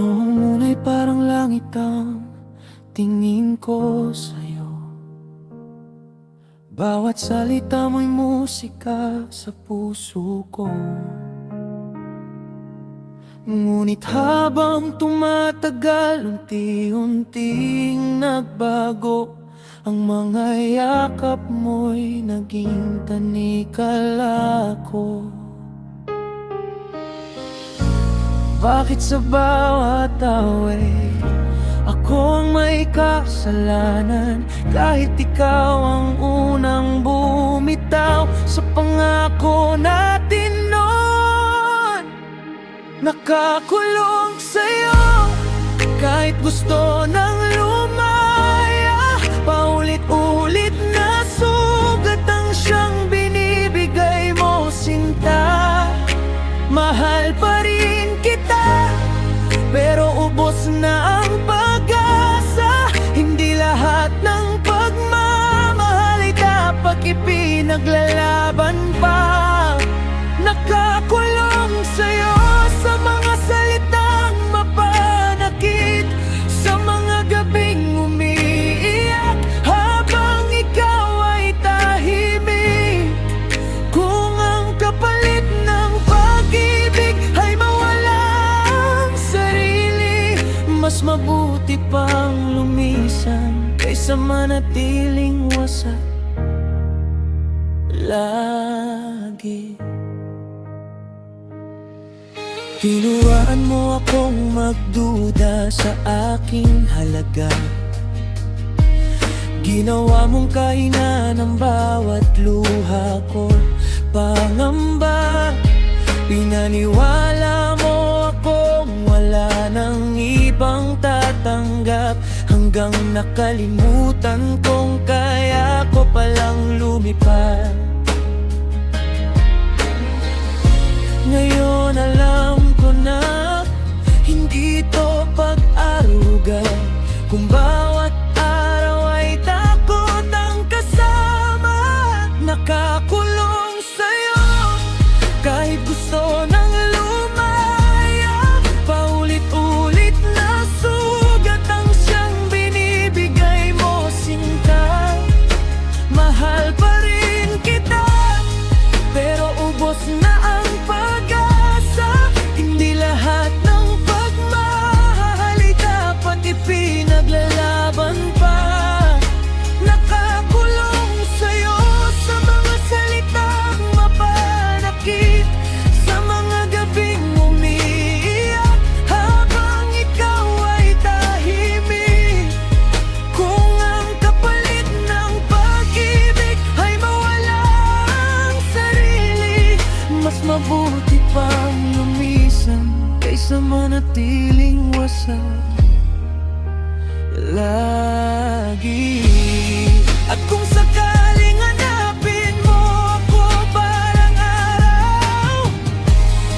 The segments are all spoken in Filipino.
Noong una'y parang langit ang tingin ko sa'yo. Bawat salita mo'y musika sa puso ko. Ngunit habang tumatagal, unti-unting nagbago. Ang mga yakap mo'y naging tanikala ko. Bakit sa bawat away ako ang may kasalanan? Kahit ikaw ang unang bumitaw sa pangako natin noon. Nakakulong sa'yo kahit gusto nang lumaya. Paulit-ulit na sugat ang siyang binibigay mo, sinta. Mahal pa rin kita, pero ubos na ang pag-asa. Hindi lahat ng pagmamahal ay dapat ipinaglalaban pa. Nakakulong sa'yo sa mga salitang mapanakit, sa mga gabing umiiyak habang ikaw ay tahimik. Kung ang kapalit ng pag-ibig ay mawala ang sarili, mas mabuti pang lumisan kaysa manatiling wasak lagi. Tinuruan mo akong magduda sa aking halaga. Ginawa mong kainan ang bawat luha ko, pangamba. Pinaniwala mo akong wala nang ibang tatanggap, hanggang nakalimutan kong kaya ko palang lumipad. Ngayon alam ko na hindi to pag-aruga, kung bawat araw ay takot ang kasama. Nakakulong sa'yo kahit gusto nang lumaya. Paulit-ulit na sugat ang siyang binibigay mo, sinta. Mahal pa rin kita, pero ubos na ang pag-asa. Hindi lahat ng pagmahal ay dapat ipinaglalaban pa. Nakakulong sa'yo sa mga salitang mapanakit, sa mga gabing umiiyak habang ikaw ay tahimik. Kung ang kapalit ng pag-ibig ay mawala ang sarili, mas mabuti pang lumisan kaysa manatiling wasak lagi. At kung sakaling hanapin mo ako balang araw,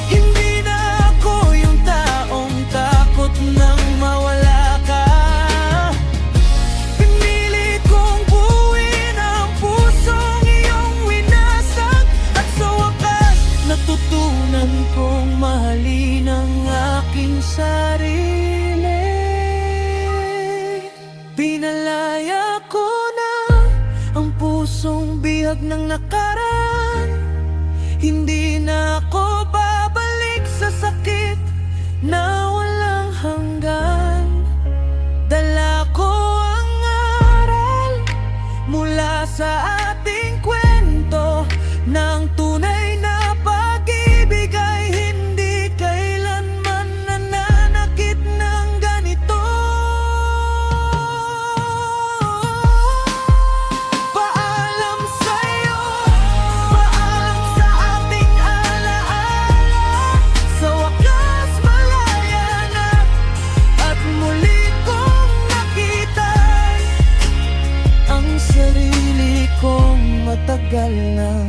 hindi na ako yung taong takot nang mawala ka. Pinilit kong buuin ang pusong iyong winasak, at sa wakas natutunan kong mahalin ang aking sarili. Pinalaya ko na ang pusong bihag ng nakaraan. Hindi na ako babalik sa sakit na walang hanggan. Dala ko ang aral mula sa ating kwento, ng tunay na pag-ibig ay hindi kailanman nananakit ng ganito. Paalam sa'yo, paalam sa ating alaala. Sa wakas malaya na, at muli kong nakita ang sarili kong matagal nang